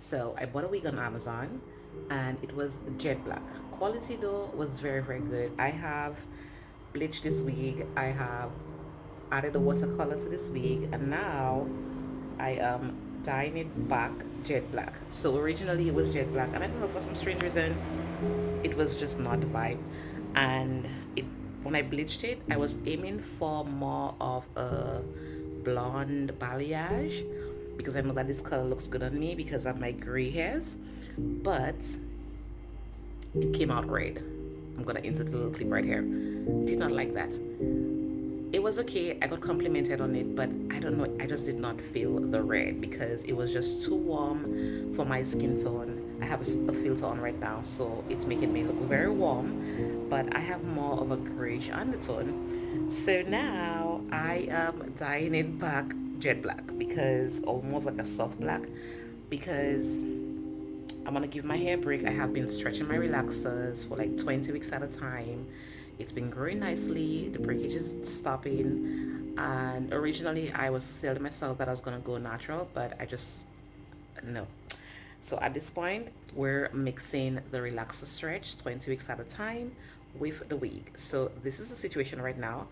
So I bought a wig on Amazon and it was jet black. Quality though was very, very good. I have bleached this wig. I have added a watercolor to this wig, and now I am dyeing it back jet black. So originally it was jet black, and I don't know, for some strange reason it was just not the vibe. And it when I bleached it, I was aiming for more of a blonde balayage because I know that this color looks good on me because of my gray hairs, but it came out red. I'm gonna insert a little clip right here. Did not like that. It was okay. I got complimented on it, but I don't know. I just did not feel the red because it was just too warm for my skin tone. I have a filter on right now, so it's making me look very warm, but I have more of a grayish undertone. So now I am dyeing it back jet black because, or more of like a soft black, because I'm gonna give my hair a break. I have been stretching my relaxers for like 20 weeks at a time. It's been growing nicely. The breakage is stopping. And originally, I was telling myself that I was gonna go natural, but I just no. So at this point, we're mixing the relaxer stretch 20 weeks at a time with the wig. So this is the situation right now.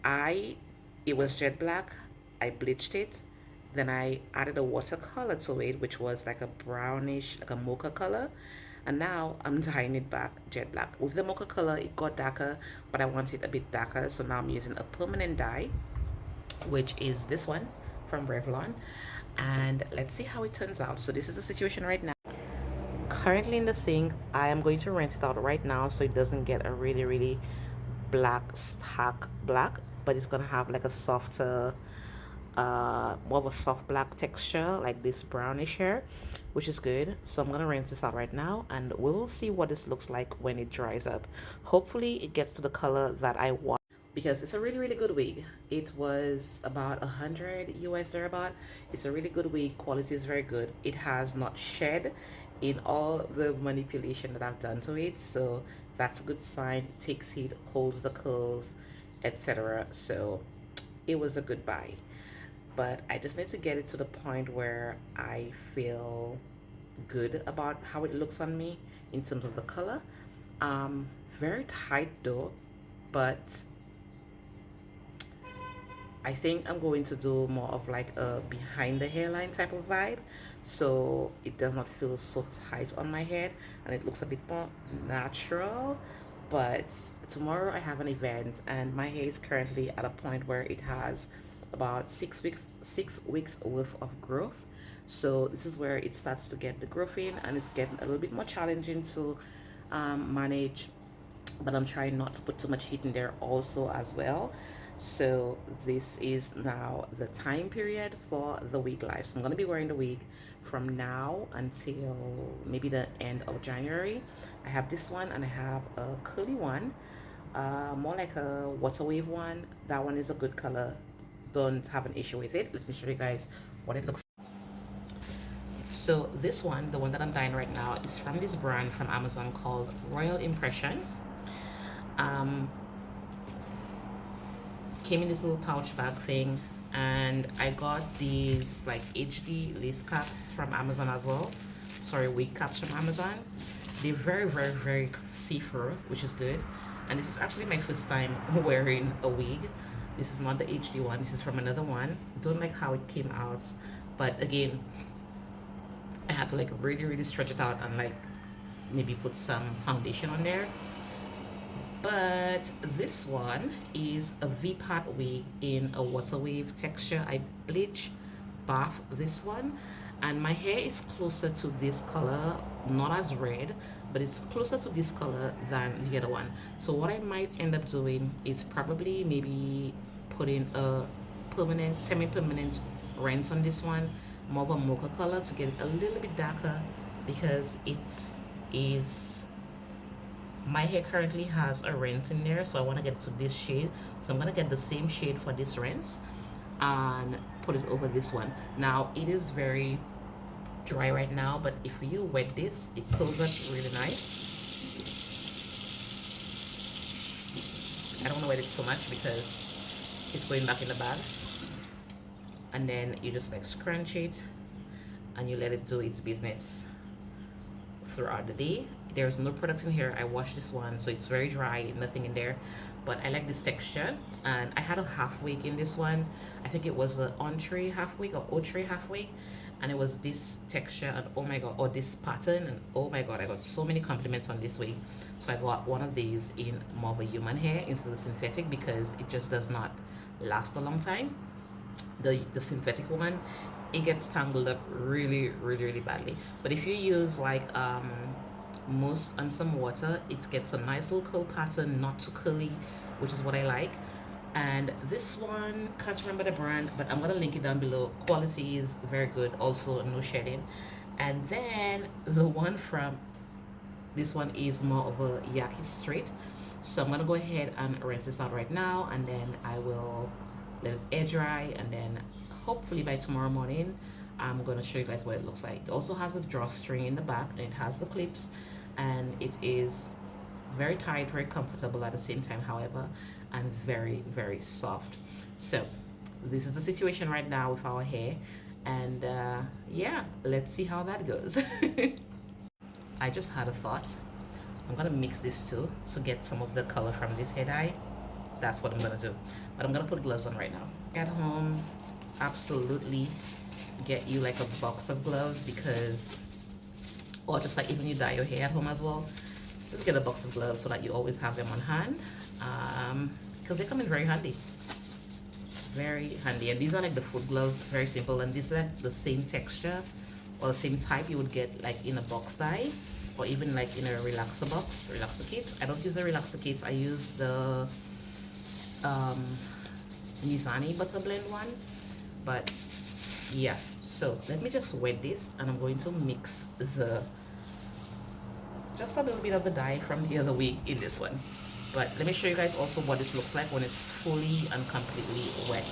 I It was jet black. I bleached it. Then I added a watercolor to it, which was like a brownish, like a mocha color. And now I'm dyeing it back jet black. With the mocha color, it got darker, but I want it a bit darker. So now I'm using a permanent dye, which is this one from Revlon. And let's see how it turns out. So this is the situation right now. Currently in the sink, I am going to rinse it out right now so it doesn't get a really, really black, stark black, but it's gonna have like a softer more of a soft black texture, like this brownish hair, which is good. So I'm gonna rinse this out right now and we will see what this looks like when it dries up. Hopefully it gets to the color that I want because it's a really, really good wig. It was about 100 US thereabout. It's a really good wig. Quality is very good. It has not shed in all the manipulation that I've done to it, so that's a good sign. It takes heat, holds the curls, etc. So it was a good buy, but I just need to get it to the point where I feel good about how it looks on me in terms of the color. Very tight though, but I think I'm going to do more of like a behind the hairline type of vibe, so it does not feel so tight on my head and it looks a bit more natural. But tomorrow I have an event and my hair is currently at a point where it has about 6 weeks worth of growth. So this is where it starts to get the growth in and it's getting a little bit more challenging to manage, but I'm trying not to put too much heat in there also as well. So this is now the time period for the wig life. So I'm gonna be wearing the wig from now until maybe the end of January. I have this one and I have a curly one, more like a water wave one. That one is a good color. Don't have an issue with it. Let me show you guys what it looks like. So this one, the one that I'm dyeing right now, is from this brand from Amazon called Royal Impressions. Um, Came in this little pouch bag thing, and I got these like HD lace caps from Amazon as well. Sorry, wig caps from Amazon. They're very, very, very see-through, which is good. And this is actually my first time wearing a wig. This is not the HD one. This is from another one. Don't like how it came out, but again, I had to like really, really stretch it out and like maybe put some foundation on there. But this one is a V-part wig in a water wave texture. I bleach bath this one, and my hair is closer to this color, not as red, but it's closer to this color than the other one. So what I might end up doing is probably maybe putting a permanent, semi-permanent rinse on this one, more of a mocha color to get it a little bit darker, because is my hair currently has a rinse in there, so I want to get to this shade. So I'm going to get the same shade for this rinse and put it over this one. Now it is very dry right now, but if you wet this, it curls up really nice. I don't want to wet it so much because it's going back in the bag. And then you just like scrunch it and you let it do its business throughout the day. There's no product in here. I washed this one, so it's very dry, nothing in there. But I like this texture, and I had a half wig in this one. I think it was the entree half wig or entree half wig, and it was this texture, and oh my god, or this pattern, and oh my god, I got so many compliments on this wig. So I got one of these in more of a human hair instead of synthetic, because it just does not last a long time. The synthetic one, it gets tangled up really badly. But if you use like mousse and some water, it gets a nice little curl pattern, not too curly, which is what I like. And this one, can't remember the brand, but I'm gonna link it down below. Quality is very good, also no shedding. And then the one from this one is more of a yaki straight, so I'm gonna go ahead and rinse this out right now, and then I will let it air dry, and then hopefully by tomorrow morning I'm gonna show you guys what it looks like. It also has a drawstring in the back, and it has the clips, and it is very tight, very comfortable at the same time, however, and very soft. So this is the situation right now with our hair, and yeah, let's see how that goes. I just had a thought. I'm gonna mix this too to get some of the color from this hair dye. That's what I'm gonna do. But I'm gonna put gloves on right now. At home, absolutely get you like a box of gloves, because, or just like even you dye your hair at home as well, just get a box of gloves so that you always have them on hand, because they come in very handy. Very handy. And these are like the foot gloves, very simple, and these are like the same texture or the same type you would get like in a box dye, or even like in a relaxer box, relaxer kits. I don't use the relaxer kits, I use the Mizani butter blend one. But yeah, so let me just wet this, and I'm going to mix the just a little bit of the dye from the other wig in this one. But let me show you guys also what this looks like when it's fully and completely wet.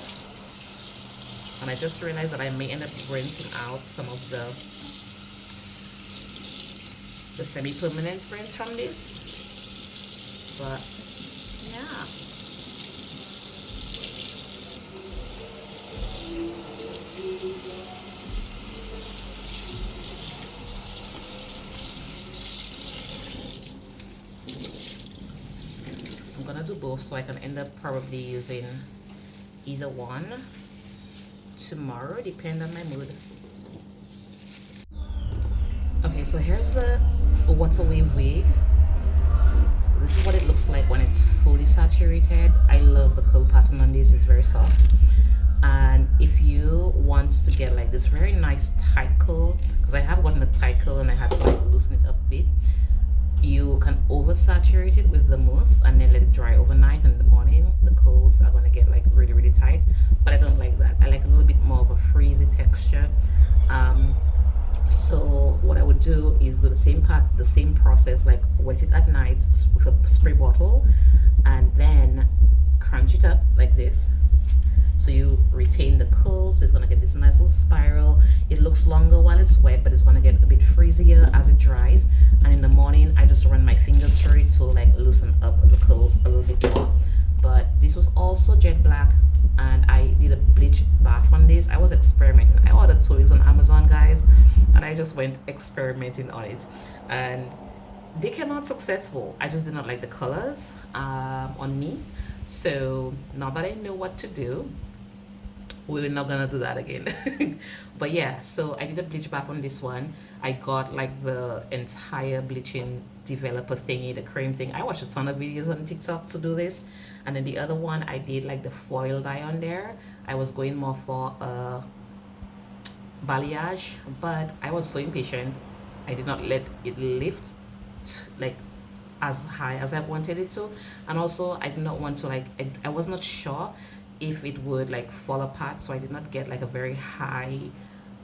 And I just realized that I may end up rinsing out some of the semi-permanent rinse from this, but yeah. I'm gonna do both, so I can end up probably using either one tomorrow, depending on my mood. Okay, so here's the water wave wig. This is what it looks like when it's fully saturated. I love the curl pattern on this, it's very soft. And if you want to get like this very nice tight curl, because I have gotten a tight curl and I had to like loosen it up a bit, you can oversaturate it with the mousse and then let it dry overnight, and in the morning the curls are going to get like really tight. But I don't like that. I like a little bit more of a frizzy texture. So what I would do is do the same process, like wet it at night with a spray bottle, and then crunch it up like this, so you retain the curls. So it's going to get this nice little spiral. It looks longer while it's wet, but it's going to get a bit frizzier as it dries. And in the morning I just run my fingers through it to like loosen up the curls a little bit more. But this was also jet black, and I did a bleach bath on this. I was experimenting. I ordered 2 weeks on Amazon, guys, and I just went experimenting on it, and they came out successful. I just did not like the colors on me. So now that I know what to do, we're not gonna do that again. But yeah, so I did a bleach bath on this one. I got like the entire bleaching developer thingy, the cream thing. I watched a ton of videos on TikTok to do this. And then the other one, I did like the foil dye on there. I was going more for balayage, but I was so impatient, I did not let it lift like as high as I wanted it to. And also I did not want to like, I was not sure if it would like fall apart, so I did not get like a very high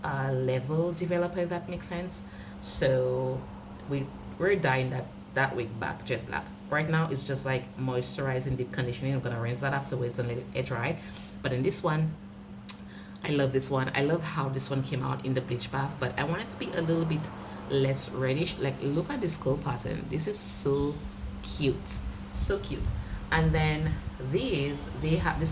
level developer, if that makes sense. So we're dyeing that wig back jet black. Right now it's just like moisturizing, deep conditioning. I'm gonna rinse that afterwards and let it air dry. But in this one, I love this one. I love how this one came out in the bleach bath, but I want it to be a little bit less reddish. Like, look at this curl pattern. This is so cute, so cute. And then this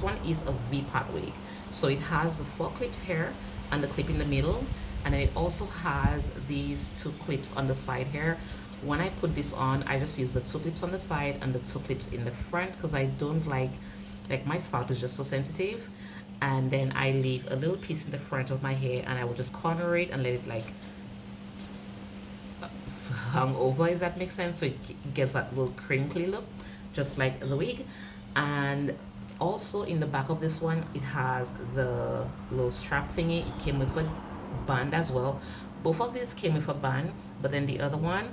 one is a V-part wig, so it has the 4 clips here and the clip in the middle, And then it also has these two clips on the side here. When I put this on, I just use the two clips on the side and the two clips in the front because I don't like my scalp is just so sensitive. And then I leave a little piece in the front of my hair and I will just corner it and let it like hung over, if that makes sense, so it gives that little crinkly look just like the wig. And also in the back of this one, it has the little strap thingy. It came with a band as well. Both of these came with a band, but then the other one,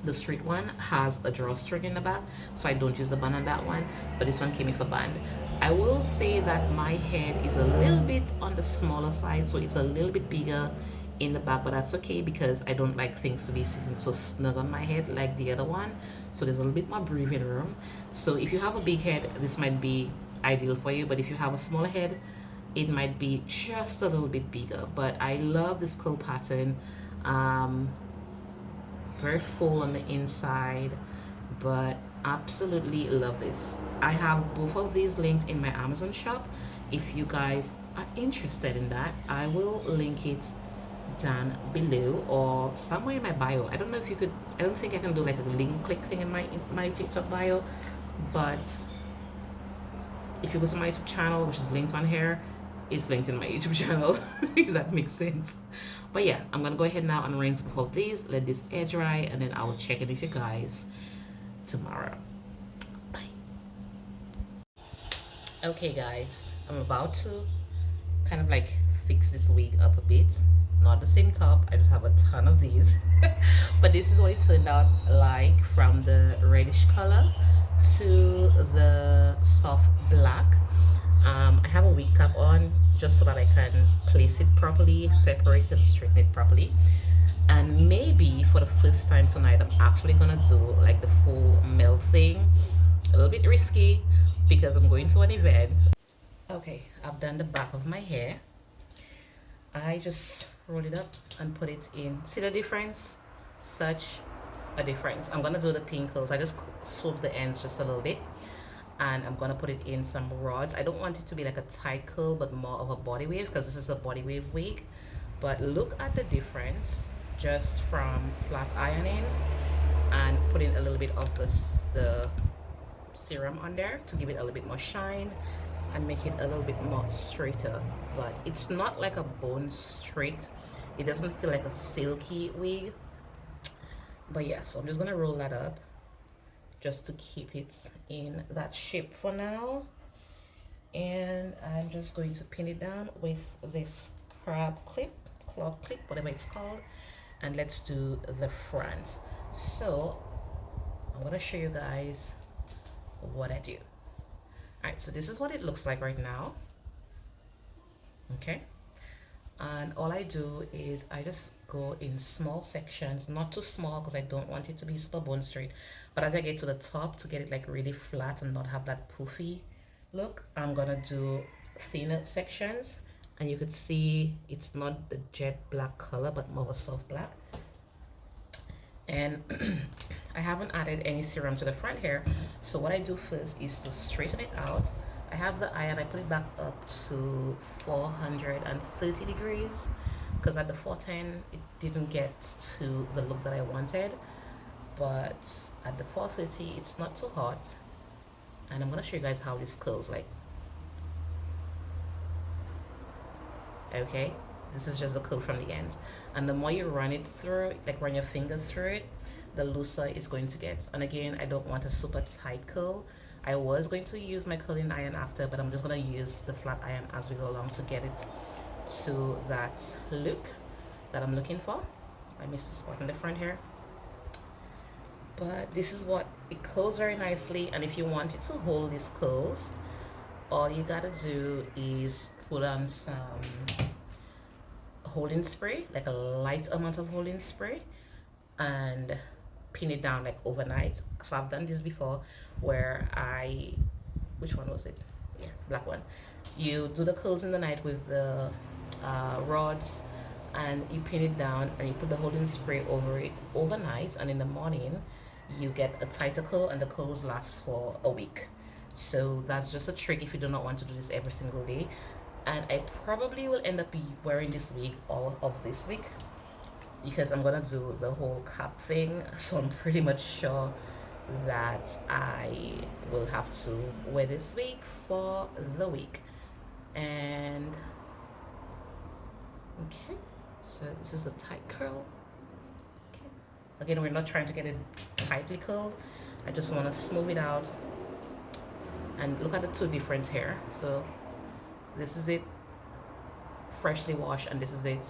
the straight one, has a drawstring in the back, so I don't use the band on that one, but this one came with a band. I will say that my head is a little bit on the smaller side, so it's a little bit bigger in the back, but that's okay because I don't like things to be sitting so snug on my head like the other one, so there's a little bit more breathing room. So if you have a big head, this might be ideal for you, but if you have a smaller head, it might be just a little bit bigger. But I love this curl pattern. Very full on the inside, but absolutely love this. I have both of these linked in my Amazon shop. If you guys are interested in that, I will link it down below or somewhere in my bio. I don't know if you could, I don't think I can do like a link click thing in my TikTok bio, but if you go to my YouTube channel, which is linked on here, it's linked in my YouTube channel, if that makes sense. But yeah, I'm gonna go ahead now and rinse both of these, let this air dry, and then I will check in with you guys tomorrow. Bye. Okay guys, I'm about to kind of like fix this wig up a bit. Not the same top, I just have a ton of these. But this is what it turned out like, from the reddish color to the soft black. I have a wig cap on just so that I can place it properly, separate it, straighten it properly. And maybe for the first time tonight, I'm actually gonna do like the full melt thing. A little bit risky because I'm going to an event. Okay, I've done the back of my hair. I just roll it up and put it in. See the difference? Such a difference. I'm gonna do the pin curls. I just swoop the ends just a little bit, and I'm gonna put it in some rods. I don't want it to be like a tight curl, but more of a body wave, because this is a body wave wig. But look at the difference just from flat ironing and putting a little bit of the serum on there to give it a little bit more shine and make it a little bit more straighter. But it's not like a bone straight, it doesn't feel like a silky wig. But yeah, so I'm just gonna roll that up just to keep it in that shape for now, and I'm just going to pin it down with this crab clip, claw clip, whatever it's called. And let's do the front. So I'm gonna show you guys what I do. All right, so this is what it looks like right now. Okay, and all I do is I just go in small sections, not too small because I don't want it to be super bone straight, but as I get to the top, to get it like really flat and not have that poofy look, I'm gonna do thinner sections. And you could see it's not the jet black color, but more of a soft black. And I haven't added any serum to the front hair, so what I do first is to straighten it out. I have the iron, I put it back up to 430 degrees because at the 410 it didn't get to the look that I wanted, but at the 430 it's not too hot. And I'm gonna show you guys how this curls like. Okay, this is just the curl from the ends, and the more you run it through, like run your fingers through it, the looser it's going to get. And again, I don't want a super tight curl. I was going to use my curling iron after, but I'm just going to use the flat iron as we go along to get it to that look that I'm looking for. I missed a spot in the front here, but this is what it curls very nicely. And if you want it to hold these curls, all you gotta do is put on some holding spray, like a light amount of holding spray, and pin it down like overnight. So I've done this before where which one was it? Yeah, black one. You do the curls in the night with the rods, and you pin it down and you put the holding spray over it overnight, and in the morning you get a tighter curl, and the curls last for a week. So that's just a trick if you do not want to do this every single day. and I probably will end up be wearing this wig all of this week because I'm gonna do the whole cap thing. So I'm pretty much sure that I will have to wear this wig for the week. And okay, so this is the tight curl. Okay, again, we're not trying to get it tightly curled. I just want to smooth it out. And look at the two difference here. So this is it freshly washed, and this is it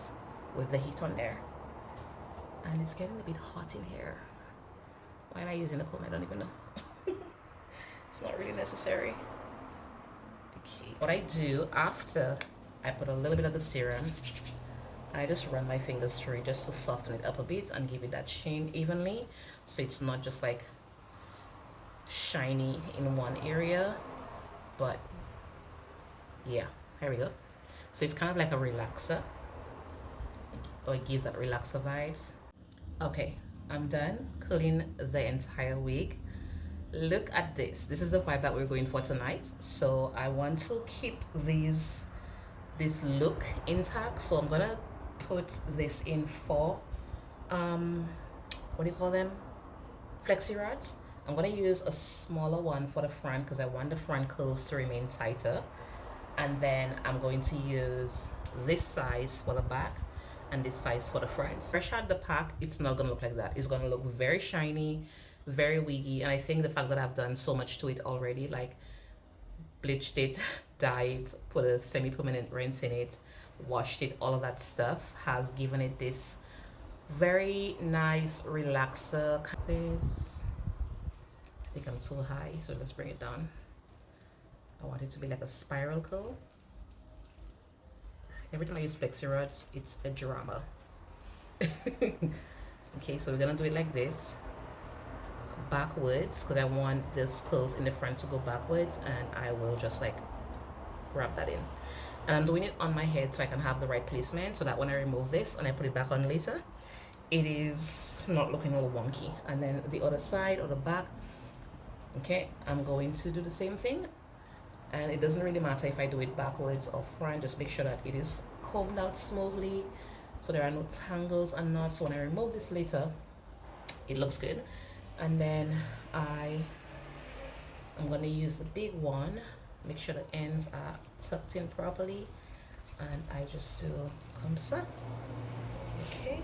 with the heat on there. And it's getting a bit hot in here. Why am I using the comb? I don't even know. It's not really necessary. Okay, what I do after I put a little bit of the serum, I just run my fingers through it just to soften it up a bit and give it that sheen evenly, so it's not just like shiny in one area. But yeah, here we go. So it's kind of like a relaxer, or it gives that relaxer vibes. Okay, I'm done curling the entire wig. Look at this. This is the vibe that we're going for tonight. So I want to keep this look intact. So I'm gonna put this in 4 what do you call them? Flexi rods. I'm gonna use a smaller one for the front because I want the front curls to remain tighter. And then I'm going to use this size for the back and this size for the front. Fresh out the pack, it's not gonna look like that. It's gonna look very shiny, very wiggy. And I think the fact that I've done so much to it already, like bleached it, dyed it, put a semi-permanent rinse in it, washed it, all of that stuff has given it this very nice relaxer. This, I think I'm too high, so let's bring it down. I want it to be like a spiral curl. Every time I use flexi rods, it's a drama. Okay, so we're gonna do it like this, backwards, because I want this curls in the front to go backwards, and I will just like grab that in. And I'm doing it on my head so I can have the right placement, so that when I remove this and I put it back on later, it is not looking all wonky. And then the other side or the back, okay, I'm going to do the same thing. And it doesn't really matter if I do it backwards or front, just make sure that it is combed out smoothly so there are no tangles and knots. So when I remove this later, it looks good. And then I'm going to use the big one, make sure the ends are tucked in properly, and I just do comme ça. Okay.